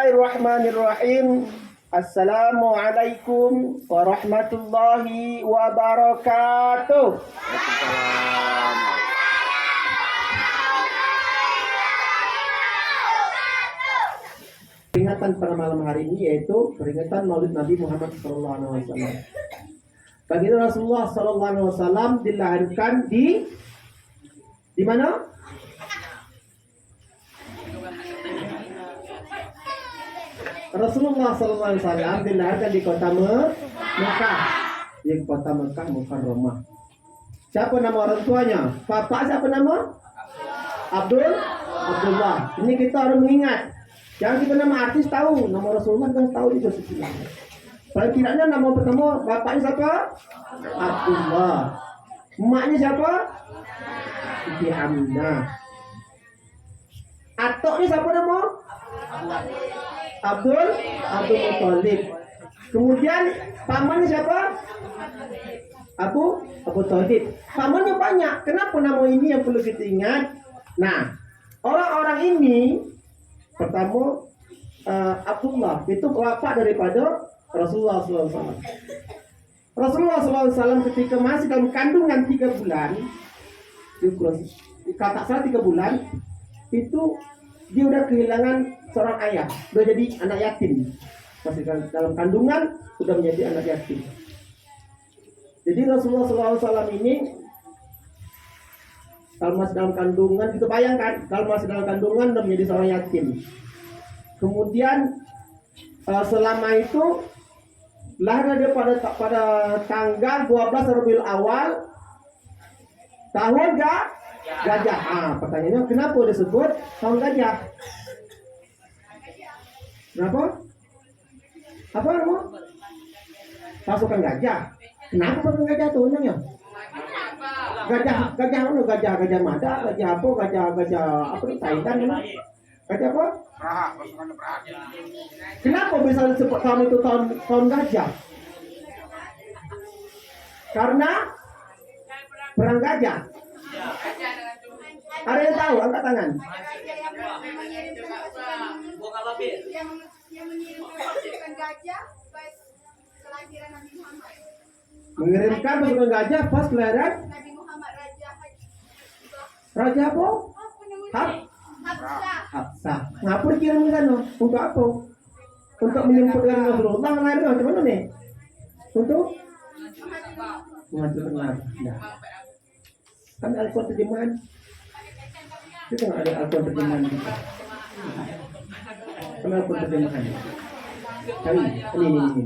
Bismillahirrahmanirrahim. Assalamualaikum warahmatullahi wabarakatuh. Peringatan pada malam hari ini yaitu peringatan Maulid Nabi Muhammad SAW. Baginda Rasulullah SAW dilahirkan di mana? Rasulullah SAW dilahirkan di kota Mekah, di kota Mekah Mukarramah. Siapa nama orang tuanya? Bapak siapa nama? Abdullah. Ini kita harus mengingat. Jangan kita nama artis tahu, nama Rasulullah kan tahu itu sebenarnya. Paling tidaknya nama pertama bapaknya siapa? Abdullah. Emaknya siapa? Siti Aminah. Atoknya siapa nama? Abdul Muthalib. Kemudian pamannya siapa? Abu Thalib. Pamannya banyak. Kenapa nama ini yang perlu kita ingat? Nah, orang-orang ini pertama Abdullah itu bapak daripada Rasulullah SAW. Rasulullah SAW ketika masih dalam kandungan 3 bulan, kata salah 3 bulan, itu dia udah kehilangan seorang ayah, udah jadi anak yatim. Masih dalam kandungan sudah menjadi anak yatim. Jadi Rasulullah SAW ini kalau masih dalam kandungan, kita bayangkan kalau masih dalam kandungan sudah menjadi seorang yatim. Kemudian selama itu lahir dia pada tanggal 12 Rabiul Awal tahun gajah. Pertanyaannya kenapa disebut tahun gajah? Kenapa? Apa nama? Pasukan gajah. Kenapa pasukan gajah tuh namanya? Gajah mada, gajah apa? Gajah apa nih? Thailand kan? Gajah apa? Pasukan Praha. Kenapa bisa disebut tahun itu tahun gajah? Karena perang gajah. Ada yang tahu? Angkat tangan. Yang mengirimkan gajah pas kelahiran Nabi Muhammad. Mengirimkan pasukan gajah pas kelahiran Nabi Muhammad Raja apa? Hafsah. Ngapa dikirim ke sana? Untuk apa? Untuk menyebut dengan Rasulullah lahir macam mana nih? Untuk mengaturkan lahir. Nah. Kan Al-Quran terjemahan. Kita nggak ada Al-Quran terjemahan. Kan Al-Quran terjemahan. Ini.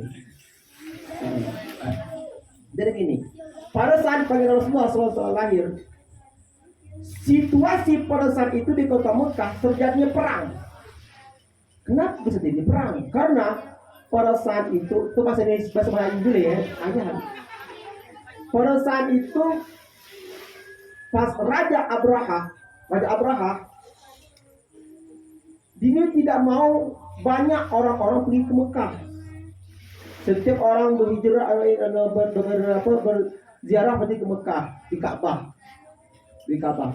Jadi gini, pada saat Baginda Rasulullah SAW lahir, situasi pada saat itu di kota Mekah terjadinya perang. Kenapa bisa terjadi perang? Karena pada saat itu bahasa Melayu dulu ya, ajaran. Pada saat itu pas Raja Abraha, dia tidak mau banyak orang-orang pergi ke Mekah. Setiap orang berhijrah berziarah pergi ke Mekah di Ka'bah.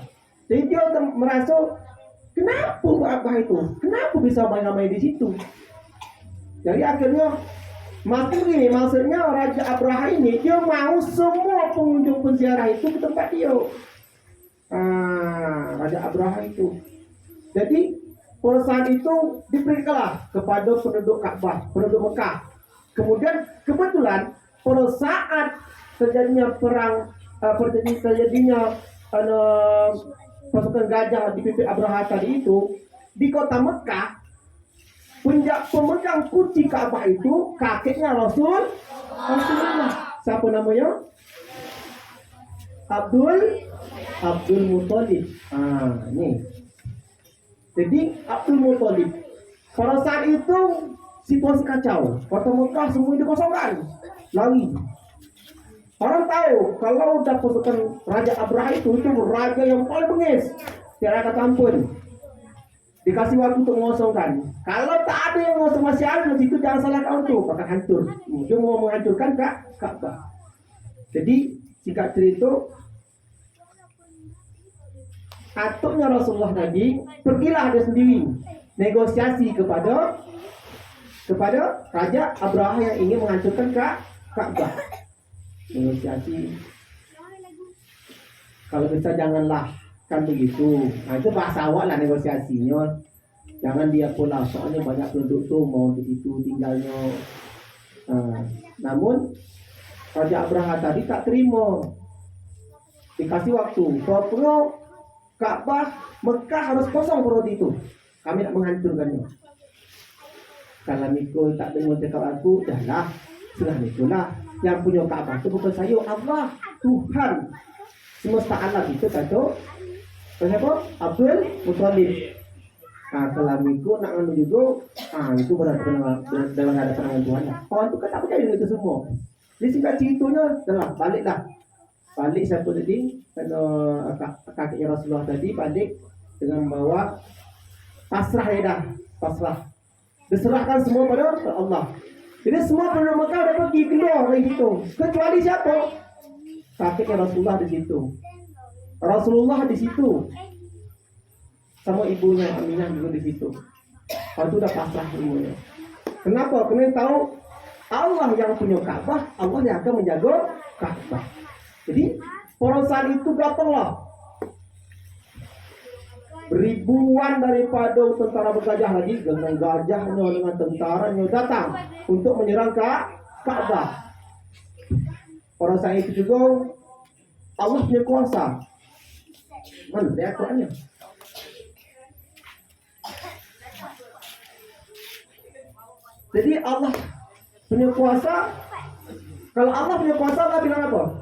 Jadi dia merasa kenapa Ka'bah itu? Kenapa bisa main-main di situ? Jadi akhirnya maksudnya Raja Abraha ini dia mau semua pengunjung penziarah itu ke tempat dia. Raja Abraha itu. Jadi pada saat itu diberikanlah kepada penduduk Ka'bah, penduduk Mekah. Kemudian kebetulan pada saat terjadinya perang, terjadinya pasukan gajah dipimpin Abraha tadi itu di kota Mekah, pemegang kunci Ka'bah itu kakeknya Rasulullah. Siapa namanya? Abdul Muthalib. Ini. Jadi Abdul Muthalib pada saat itu situasi kacau. Kota Mekah semua dikosongkan, lari. Orang tahu kalau udah pasukan Raja Abraha itu raja yang paling bengis, tiada kata ampun. Dikasih waktu untuk mengosongkan. Kalau tak ada yang ngosong masih ada di situ, jangan salahkan itu, bakal hancur. Dia mau menghancurkan Ka'bah. Jadi singkat cerita, atuknya Rasulullah tadi pergilah dia sendiri negosiasi kepada Raja Abraha yang ingin menghancurkan Ka'bah. Negosiasi. Kalau bisa janganlah kan begitu. Nah, itu bahasa awak lah negosiasinya. Jangan dia pula, soalnya banyak penduduk tuh mau di situ tinggalnya. Namun Raja Abraha tadi tak terima. Dikasih waktu. Kalau Ka'bah Mekah harus kosong periode itu. Kami nak menghancurkannya. Kalau mikul tak dengar cakap aku, dahlah. Sudah itulah. Yang punya Ka'bah itu bukan saya, Allah, Tuhan semesta alam itu kata. Kenapa? Abdul Muthalib. Kalau mikul nak nganu juga, itu berarti dalam hadapan dengan Tuhan. Orang itu kan tak percaya dengan itu semua. Jadi singkat ceritanya, dah baliklah. Balik siapa tadi? Kakeknya Rasulullah tadi balik dengan bawa pasrah ya dah, pasrah. Diserahkan semua pada Allah. Jadi semua penduduk Mekah dah pergi keluar dari situ. Kecuali siapa? Kakeknya Rasulullah di situ. Rasulullah di situ. Sama ibunya Aminah juga di situ. Kalau itu dah pasrah semuanya. Kenapa? Kena tahu Allah yang punya Ka'bah, Allah yang akan menjaga Ka'bah. Jadi pada saat itu datanglah ribuan daripada tentara bergajah lagi dengan gajahnya dengan tentaranya datang untuk menyerang Ka'bah. Pada saat itu juga Allah punya kuasa. Mana dia Qurannya? Jadi Allah punya kuasa. Kalau Allah punya kuasa, Allah bilang apa?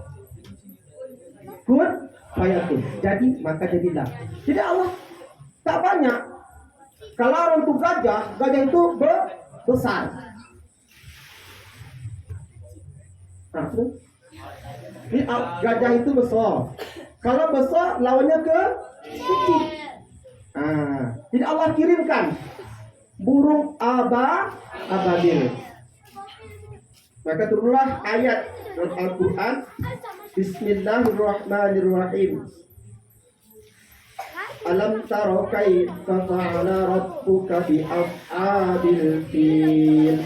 Kun fayakun. Jadi maka jadilah. Jadi Allah tak banyak. Kalau orang itu gajah itu besar. Ini gajah itu besar. Kalau besar lawannya ke kecil. Jadi Allah kirimkan burung ababil. Maka turunlah ayat dalam Al-Quran. Bismillahirrahmanirrahim. Alam tara kaifa fa'ala rabbuka bi ashabil fil.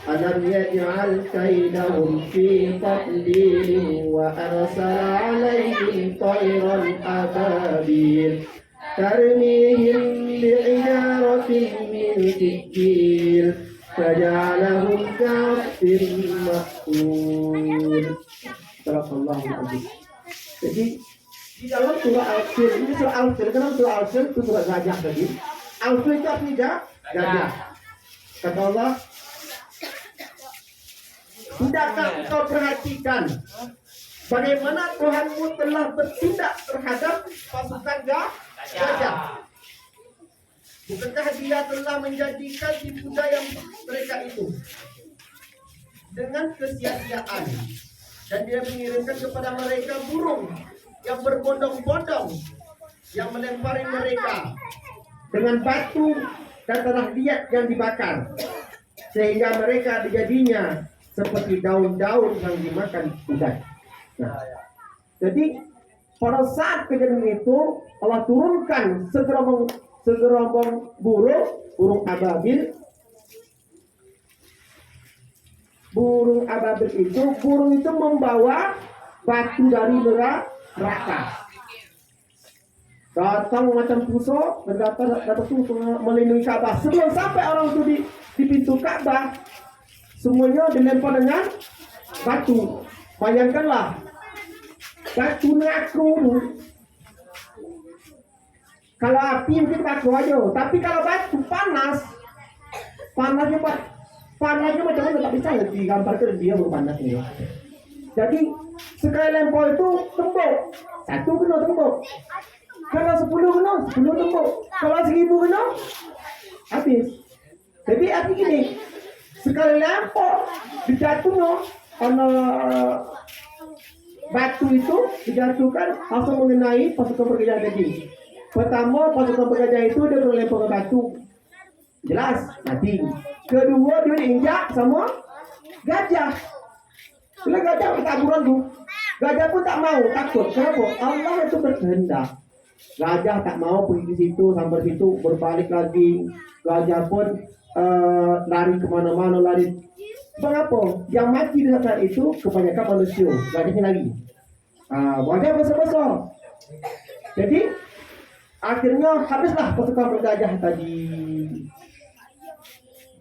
Alam yaj'al kaidahum fi tadlil wa arsala 'alaihim tayran ababil tarmihim bi'ijaratin min sijil faja'alahum ka'asfin ma'kul. Sallallahu alaihi. Jadi di dalam surah Al-Fil, ini surah Al-Fil, kenapa surah Al-Fil itu surah gajah tadi? Al-Fil itu artinya gajah. Kata Allah, tidakkah kau perhatikan bagaimana Tuhanmu telah bertindak terhadap pasukan gajah? Bukankah dia telah menjadikan tipu daya mereka itu dengan kesia-siaan? Dan dia mengirimkan kepada mereka burung yang berbondong-bondong yang melempari mereka dengan batu dan tanah liat yang dibakar, sehingga mereka dijadinya seperti daun-daun yang dimakan udan. Jadi pada saat kejadian itu Allah turunkan segerombol burung ababil. Burung itu membawa batu dari neraka. Datang macam tusuk dan datang melindungi Ka'bah. Sebelum sampai orang itu di pintu Ka'bah, semuanya dilempar dengan batu. Bayangkanlah, batu neraka. Kalau api mungkin batu aja, tapi kalau batu panasnya macam mana tak bisa digambarkan dia berpanas ni. Jadi sekali lempar itu tembok. Satu kena tembok. Kalau 10 kena 10 tembok. Kalau 1000 kena habis. Jadi arti gini, sekali lempar dijatuhnya karena batu itu dijatuhkan langsung mengenai pasukan bergajah tadi. Pertama pasukan bergajah itu dia berlempar ke batu. Jelas mati. Kedua dia diinjak sama gajah. Bila gajah ketakuran tu, gajah pun tak mau, takut. Kenapa? Allah itu berkehendak. Gajah tak mau pergi ke situ, sampai situ berbalik lagi. Gajah pun lari kemana-mana, lari. Mengapa? Yang mati di saat itu kebanyakan manusia. Gajahnya lagi. Gajah besar-besar. Jadi akhirnya habislah pasukan bergajah tadi.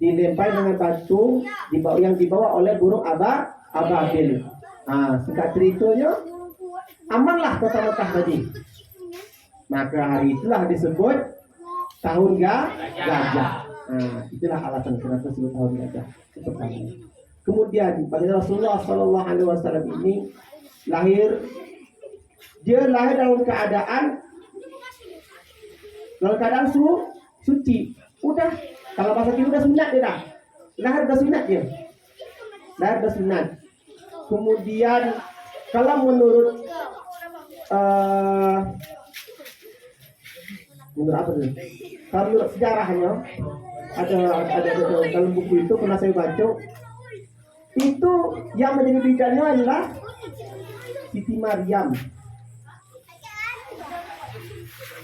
Dilempar dengan batu yang dibawa oleh burung ababil. Singkat ceritanya, amanlah kota Mekah tadi. Maka hari itulah disebut tahun gajah. Itulah alasan kenapa disebut tahun gajah. Kemudian pada Rasulullah Sallallahu Alaihi Wasallam ini dia lahir dalam keadaan suci. Udah, kalau bahasa kita udah sunat dia dah. Lahir udah sunat dia. Lahir udah sunat. Kemudian kalau menurut apa tuh? Kalau menurut sejarahnya ada dalam buku itu pernah saya baca, itu yang menjadi bidannya adalah Siti Maryam.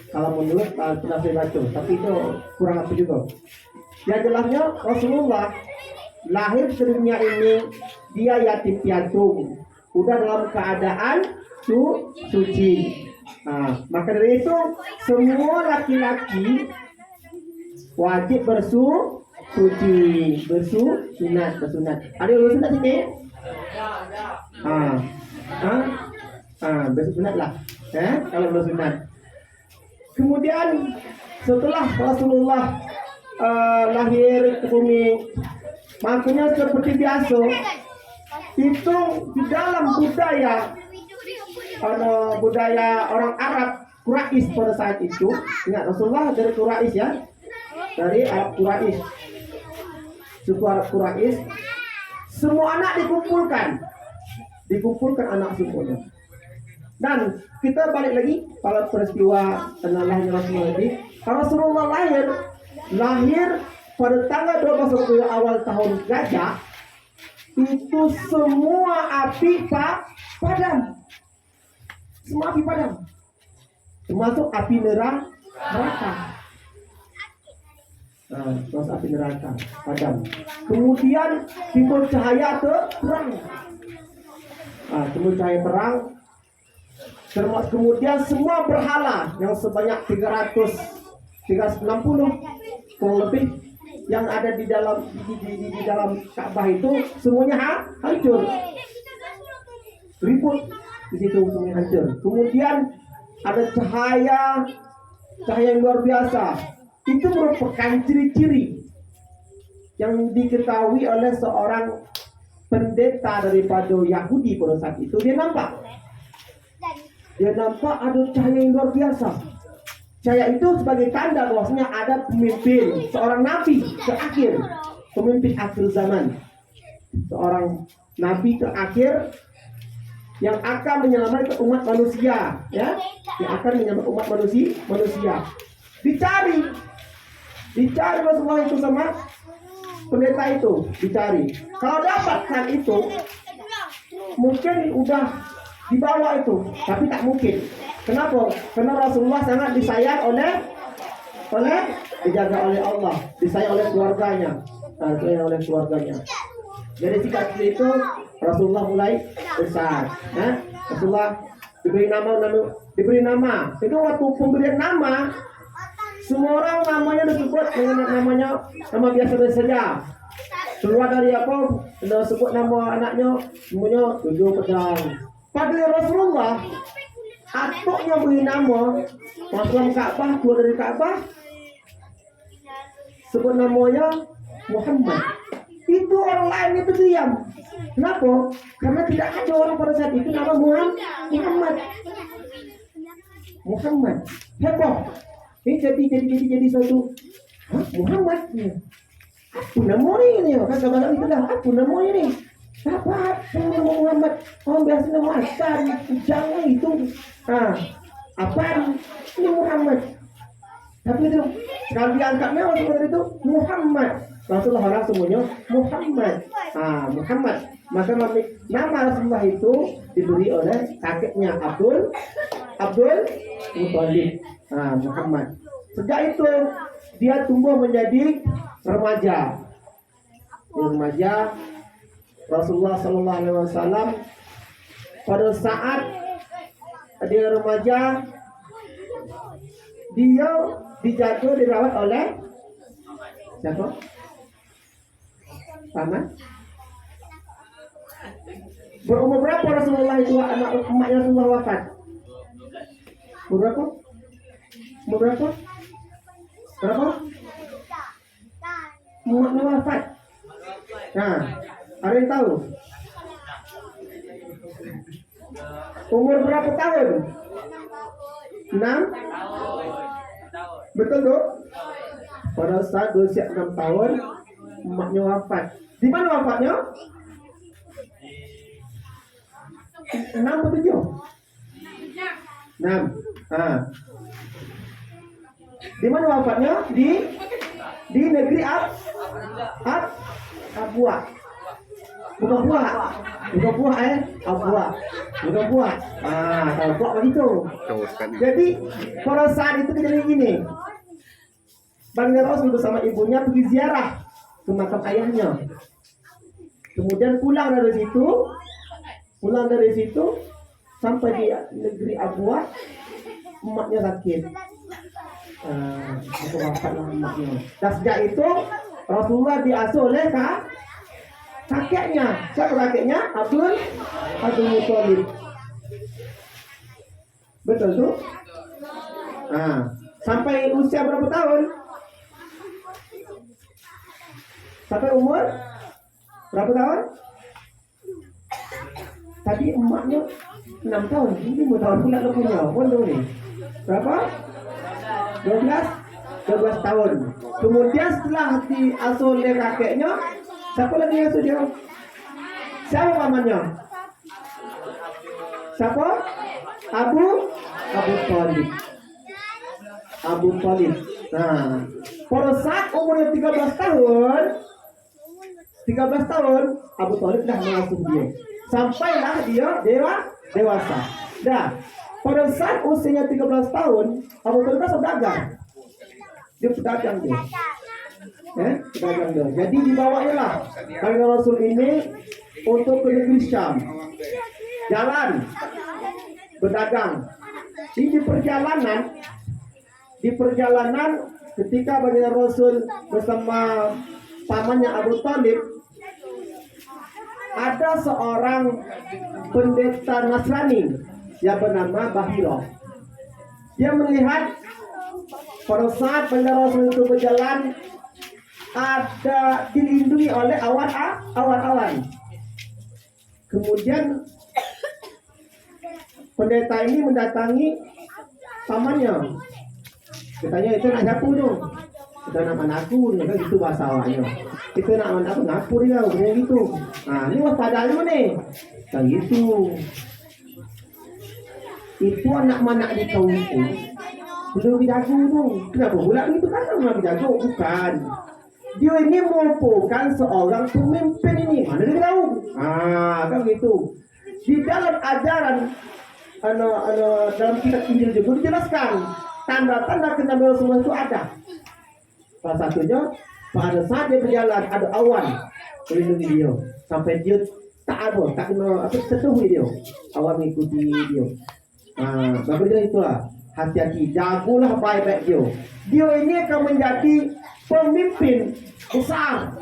Kalau menurut pernah saya baca, tapi itu kurang apa juga. Yang jelasnya Rasulullah lahir ke dunia ini dia yatim piatu, udah dalam keadaan suci. Maka dari itu semua laki-laki wajib bersunat. Ada yang bersunat sini? Bersunat lah. Kalau bersunat. Kemudian setelah Rasulullah lahir ke bumi, makanya seperti biasa itu di dalam budaya orang Arab Quraisy pada saat itu. Ingat Rasulullah dari Quraisy ya, dari Arab Quraisy, suku Arab Quraisy. Semua anak dikumpulkan anak semuanya. Dan kita balik lagi pada peristiwa lahirnya Rasulullah ini. Rasulullah lahir pada tanggal 12 Oktober awal tahun gajah. Itu semua api padam. Semua api padam. Termasuk api neraka. Terus api neraka padam. Kemudian timbul cahaya terang. Timbul cahaya terang. Kemudian semua berhala yang sebanyak 360 kurang lebih yang ada di dalam Ka'bah itu semuanya hancur, ribut di situ, semuanya hancur. Kemudian ada cahaya yang luar biasa. Itu merupakan ciri-ciri yang diketahui oleh seorang pendeta daripada Yahudi pada saat itu. Dia nampak ada cahaya yang luar biasa. Cahaya itu sebagai tanda bahwasanya ada pemimpin, seorang nabi terakhir, pemimpin akhir zaman, seorang nabi terakhir yang akan menyelamatkan umat manusia, ya, yang akan menyelamatkan umat manusia. Dicari Rasulullah itu sama pendeta itu, dicari. Kalau dapatkan itu, mungkin udah dibawa itu, tapi tak mungkin. Kenapa? Karena Rasulullah sangat disayang dijaga oleh Allah, disayang oleh keluarganya, Jadi singkat itu Rasulullah mulai besar. Rasulullah diberi nama. Itu waktu pemberian nama, semua orang namanya disebut dengan nama biasa saja. Keluar dari sebut nama anaknya, semuanya 7 pedang. Pada Rasulullah, atuknya beri nama, masuk Ka'bah, keluar dari Ka'bah, sebut namanya Muhammad. Itu orang lain itu diam. Kenapa? Karena tidak ada orang pada saat itu nama Muhammad. Heboh. Ini jadi suatu Muhammad. Apa namanya ini? Kan gambar itu dah. Apa namanya ini? Apa nama Muhammad? Orang biasa nama Hasan, jangan itu. Apa ini Muhammad? Tapi itu kalau diangkatnya seperti itu Muhammad. Rasulullah orang semuanya Muhammad. Muhammad. Maka nama Rasulullah itu diberi oleh kakeknya Abdul Abdul Muthalib. Nah, Muhammad. Sejak itu dia tumbuh menjadi remaja. Remaja Rasulullah Sallallahu Alaihi Wasallam pada saat dia remaja dia dijaga dirawat oleh siapa? Paman. Berumur berapa Rasulullah itu anak emaknya Rasulullah wafat? Berapa? Berapa? Berapa? Emaknya wafat. Nah, ada yang tahu? Umur berapa tahun? 6? Betul tuh? Pada saat berusia 6 tahun emaknya wafat. Di mana wafatnya? 6 atau 7? 6. Nah. Di mana wafatnya? Di negeri Abwa. Bukan buah. Bukan buah Abwa. Bukan buah. Abwa begitu. Jadi pada saat itu kejadian gini. Baginda Rasul bersama ibunya pergi ziarah ke makam ayahnya. Kemudian pulang dari situ sampai di negeri Abwa, emaknya sakit. Aku wafatlah emaknya. Dan sejak itu Rasulullah diasuh oleh kakeknya. Siapa kakeknya? Abdul Muthalib. Betul tuh? Sampai usia berapa tahun? Sampai umur berapa tahun? Tadi emaknya 6 tahun, ini 5 tahun pula lo punya. Pondok nih. Berapa? 12 tahun. Kemudian setelah diasuh oleh kakeknya, siapa lagi yang asuh dia? Siapa pamannya? Siapa? Abu Thalib. Abu Thalib. Nah, pada saat umurnya 13 tahun, Abu Thalib dah mengasuh dia. Sampailah dia dewasa. Dah, pada saat usianya 13 tahun, Abu Thalib dah saudagar. Dia pedagang dia. Pedagang dia. Jadi dibawanya lah Baginda Rasul ini untuk ke negeri Syam. Jalan berdagang. Di perjalanan ketika Baginda Rasul bersama pamannya Abu Thalib, ada seorang pendeta Nasrani yang bernama Bahira. Dia melihat pada saat Baginda Rasul itu berjalan ada dilindungi oleh awan-awan. Kemudian pendeta ini mendatangi pamannya. Katanya itu nak nyapu tu. Kita nak manaku ni kan gitu bahasa awaknya. Kita nak manaku nyapu dia macam gitu. Ni waspada dulu ni. Kan gitu. Itu anak mana di kaum itu. Belum dijaga tu. Kenapa pula itu kan orang dijaga bukan. Dia ini merupakan seorang pemimpin ini. Mana dia tahu? Kan gitu. Di dalam ajaran dalam kitab Injil juga dijelaskan tanda-tanda kenabian Rasulullah itu ada. Salah satunya pada saat dia berjalan ada awan melindungi dia sampai dia tak kena tertuhui dia. Awan mengikuti dia. Bagaimana itulah hati-hati, jagolah baik-baik dia. Dia ini akan menjadi pemimpin besar,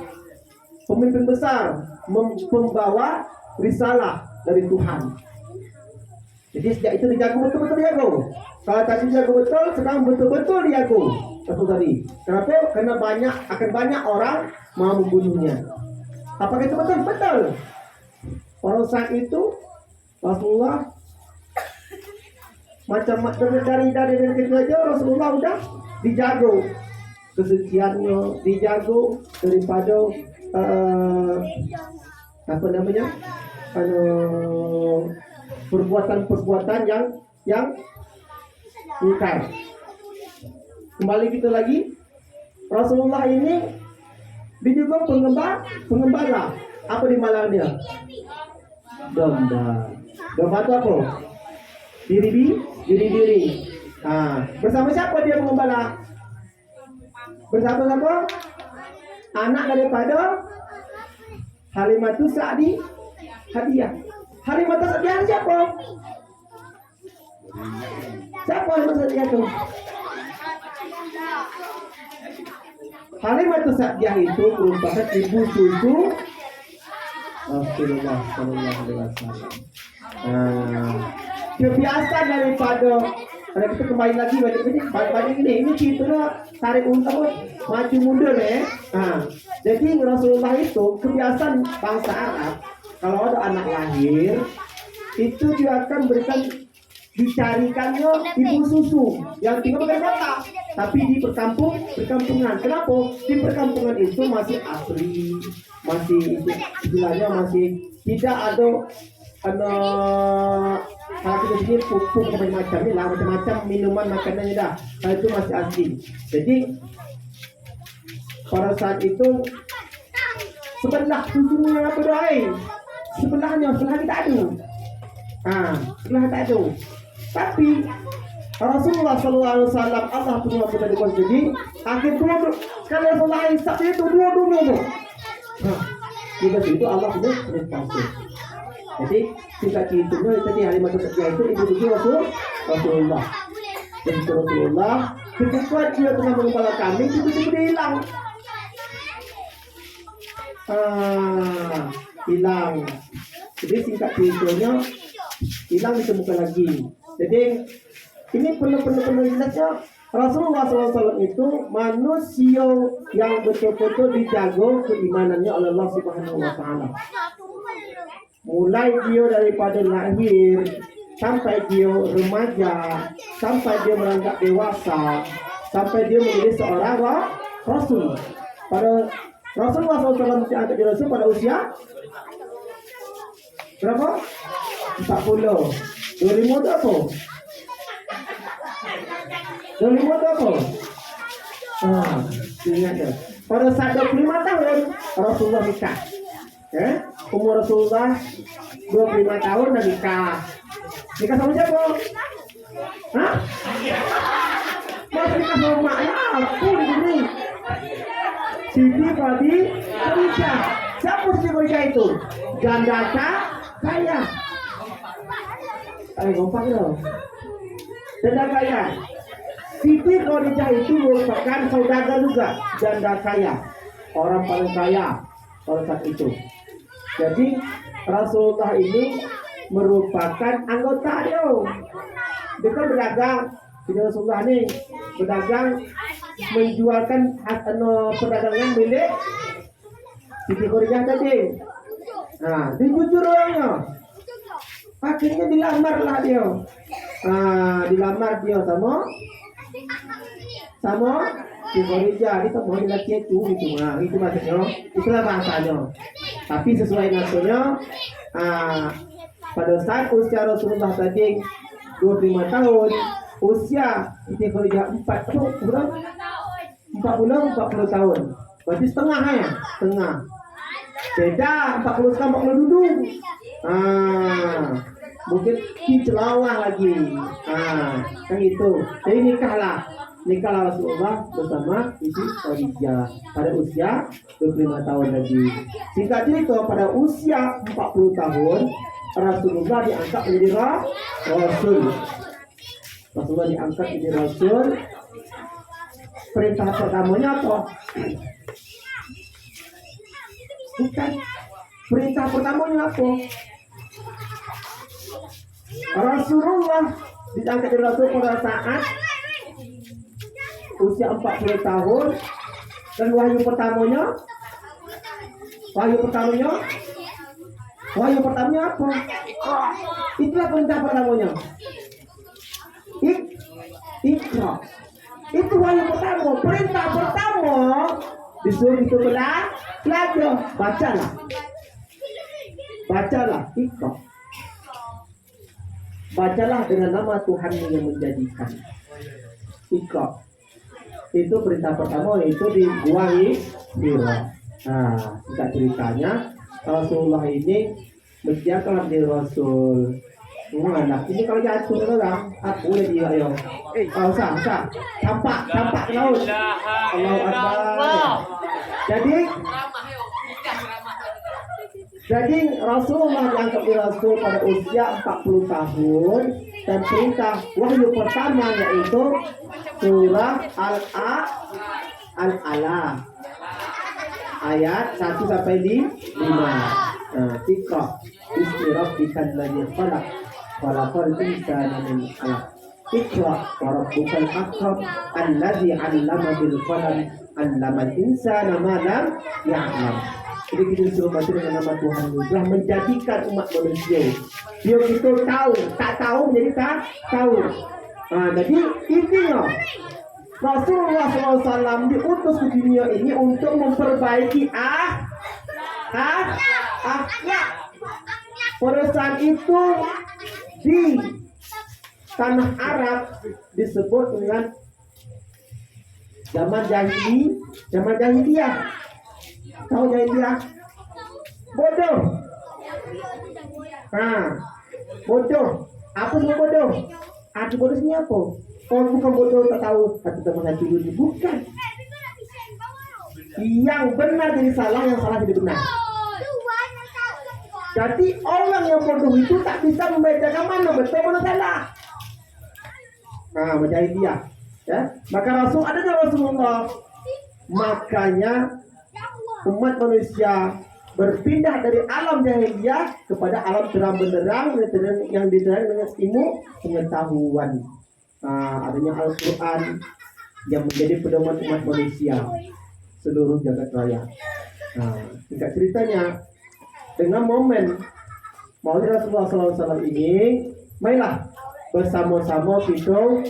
membawa risalah dari Tuhan. Jadi sejak itu dijaga betul-betul dijaga. Kalau tadi dijaga betul, sekarang betul-betul dijaga. Betul tadi. Kenapa? Karena akan banyak orang mau membunuhnya. Apakah itu betul? Betul. Pada saat itu Rasulullah macam dari kecil aja Rasulullah udah dijaga kesuciannya, dijaga daripada perbuatan-perbuatan yang mungkar. Kembali kita lagi, Rasulullah ini juga pengembala. Apa di malang dia? Domba. Domba itu apa? diri. Bersama siapa dia mengembala? Bersama siapa? Anak daripada Halimatus Sa'diyah. Halimatus Sa'diyah siapa? Siapa Halimatus Sa'diyah itu? Halimatus Sa'diyah itu merupakan ibu susu Rasulullah Sallallahu Alaihi Wasallam. Kebiasaan daripada kalau kita kembali lagi balik ini ceritanya tarik untung maju mundur ya. Jadi Rasulullah itu kebiasaan bangsa Arab kalau ada anak lahir itu dia akan berikan dicarikannya ibu susu yang tinggal bukan kota tapi di perkampungan. Kenapa? Di perkampungan itu masih asli, masih istilahnya masih tidak ada kalau kita sini pupuk macam-macam minuman makanannya dah. Kalau itu masih asli. Jadi pada saat itu sebelah susunya apa doai? Sebelah tak ada. Sebelah tak ada. Tapi Rasulullah Sallallahu Alaihi Wasallam Allah punya benar di jadi akhir dua kalau Rasulullah Isab itu dua. Itu Allah punya perintah. Jadi singkat ceritanya tadi Halimatus Sa'diyah itu ibu susu Rasulullah. Dan Rasulullah ketika dia tengah mengembala kambing itu dia hilang. Hilang. Jadi singkat ceritanya hilang ditemukan lagi. Jadi ini penuh jelasnya Rasulullah SAW itu manusia yang betul-betul dijaga keimanannya oleh Allah Subhanahu Wa Taala. Mulai dia daripada lahir sampai dia remaja, sampai dia beranjak dewasa, sampai dia menjadi seorang Rasul. Pada Rasulullah SAW diangkat jadi Rasul pada usia berapa? 40. 25 itu apa? 25 itu apa? Ingat ya. Pada saat 25 tahun Rasulullah nikah. Umur Rasulullah 25 tahun dan nikah. Nikah sama siapa? Masih nikah sama maknya aku di sini. Siti Khadijah. Siapa Siti Khadijah itu? Janda kaya. Ngomong dong. Janda kaya. Siti Khadijah itu merupakan saudagar juga, janda kaya, orang paling kaya pada saat itu. Jadi Rasulullah ini merupakan anggota dia. Dia kan berdagang. Jadi Rasulullah ini berdagang menjualkan perdagangan milik Siti Khadijah tadi. Dia jujur orangnya. Akhirnya dilamarlah dia. Dilamar dia sama Siti Khadijah. Dia tak mau lelaki itu maksudnya. Itulah bahasanya. Tapi sesuai nasunya pada saat usia Rasulullah tadi 25 tahun, usia Siti Khadijah 40 tahun. Berarti setengah ya, setengah. Beda 40 sekarang 40 duduk. Mungkin celawah lagi. Kan itu. Jadi nikahlah Rasulullah bersama Siti Khadijah pada usia 25 tahun lagi. Singkat cerita pada usia 40 tahun Rasulullah diangkat menjadi Rasul. Rasulullah diangkat menjadi Rasul. Perintah pertamanya apa? Bukan. Perintah pertamanya apa? Rasulullah diangkat menjadi Rasul pada saat usia 40 tahun dan wahyu pertamanya apa? Itulah perintah pertamanya. Iqra. Itu wahyu pertama. Perintah pertama disuruh itu belajar. Bacalah. Iqra. Bacalah dengan nama Tuhanmu yang menjadikan. Iqra. Itu perintah pertama, yaitu di Gua Hira. Kita ceritanya Rasulullah ini menjadi Rasul. Anak ini kalau jatuh orang, aku udah dia ayo. Usah. Campak ke laut. Allahu Akbar. Jadi Rasulullah diangkat di Rasul pada usia 40 tahun dan perintah wahyu pertama yaitu surah Al-Alaq ayat 1 sampai 5. Nah, Iqra bismi rabbikal ladzi khalaq khalaqal insana min 'alaq. Iqra wa rabbukal akram alladzi 'allama bil qalam 'allamal insana ma lam ya'lam. Jadi kita disuruh baca dengan nama Tuhan telah menjadikan umat manusia. Dia itu tahu, tak tahu menjadi tak tahu. Jadi intinya Rasulullah SAW diutus ke dunia ini untuk memperbaiki akhlak. Pada saat itu di tanah Arab disebut dengan zaman jahiliyah. Tahu jahiliyah? Bodoh. Bodoh. Apa semua bodoh? Arti bodoh ini apa? Orang bukan bodoh tak tahu satu sama satu dulu. Bukan. Yang benar jadi salah, yang salah jadi benar. Jadi orang yang bodoh itu tak bisa membedakan mana betul mana salah. Jahiliyah. Ya, maka Rasulullah. Makanya umat manusia berpindah dari alam jahiliyah kepada alam terang benderang yang diterang dengan ilmu pengetahuan. Adanya Al-Quran yang menjadi pedoman umat manusia seluruh jagat raya. Singkat ceritanya, dengan momen Maulid Rasulullah SAW ini, marilah bersama-sama kita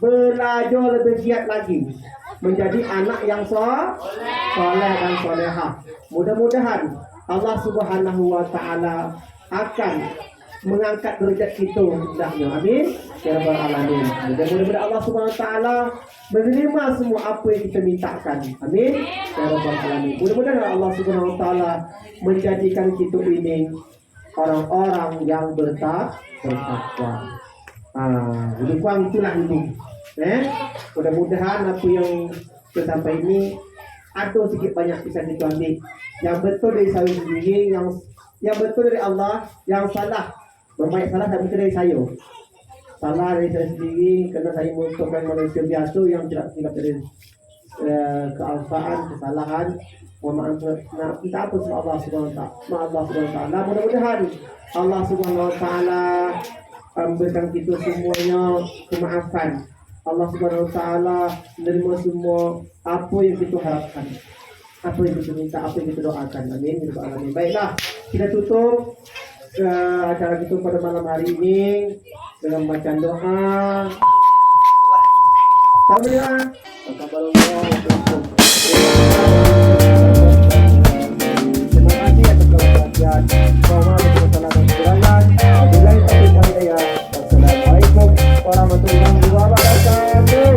belajar lebih giat lagi menjadi anak yang soleh dan solehah. Mudah-mudahan Allah Subhanahu wa Ta'ala akan mengangkat derajat kita hendaknya. Amin ya rabbal alamin. Mudah-mudahan Allah Subhanahu wa Ta'ala menerima semua apa yang kita mintakan. Amin ya rabbal alamin. Mudah-mudahan Allah Subhanahu wa Ta'ala menjadikan kita ini orang-orang yang bertakwa. Lebih kurang itulah ini. Mudah-mudahan apa yang sampai ini ada sedikit banyak bisa kita ambil. Yang betul dari saya sendiri, yang betul dari Allah, yang salah, berbanyak salah tak betul dari saya. Salah dari saya sendiri kerana saya merupakan manusia biasa yang tidak dari kealpaan, kesalahan. Kita apa sama Allah Subhanahu wa Ta'ala. Mudah-mudahan Allah Subhanahu wa Ta'ala memberikan kita semuanya kemaafan. Allah Subhanahu wa Ta'ala menerima semua apa yang kita harapkan, apa yang kita minta, apa yang kita doakan. Amin. Baiklah, kita tutup acara kita pada malam hari ini dengan bacaan doa. Alhamdulillah. Terima kasih atas perhatian. Wassalamualaikum warahmatullahi wabarakatuh.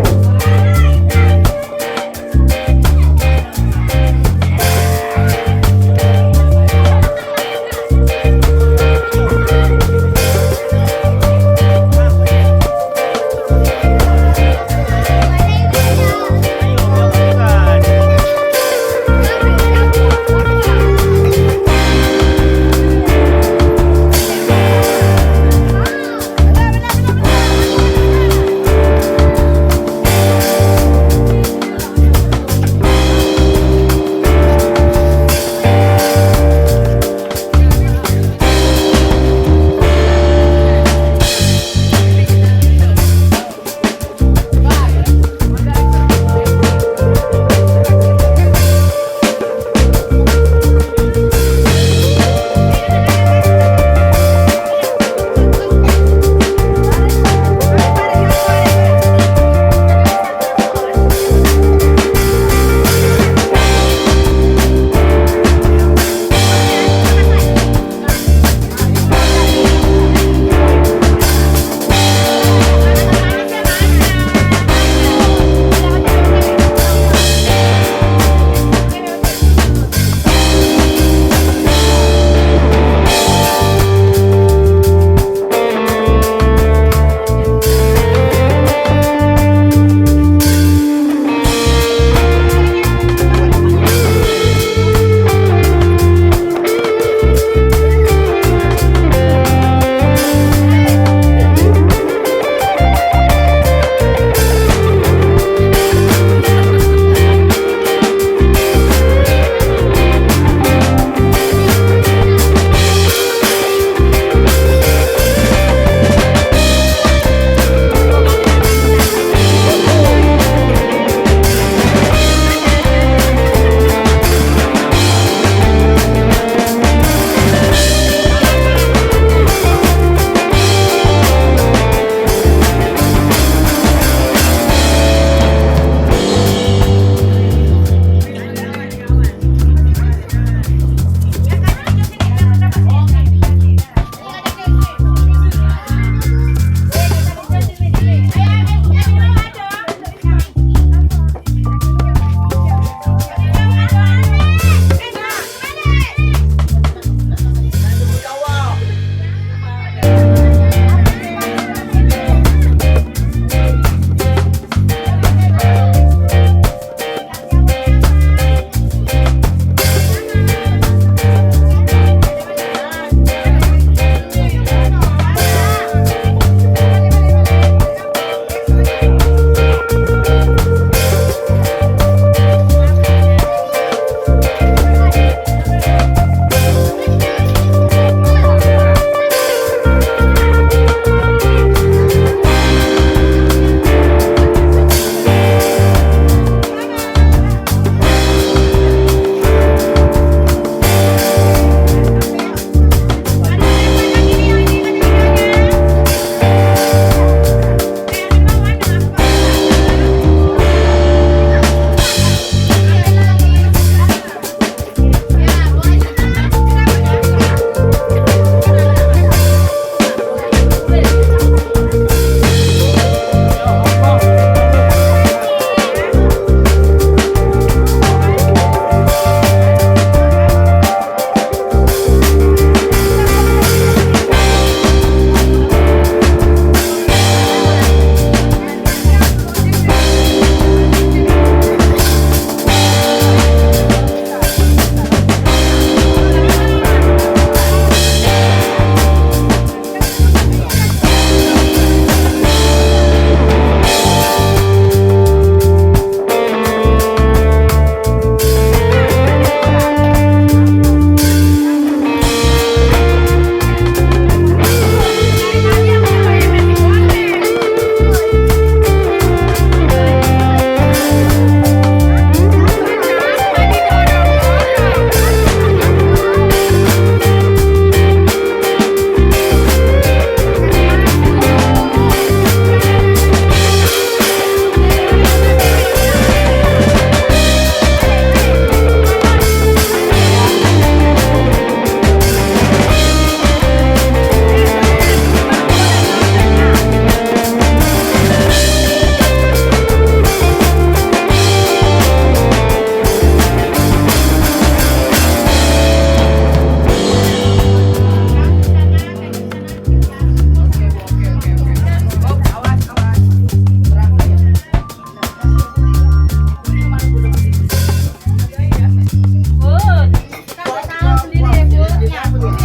Banyak.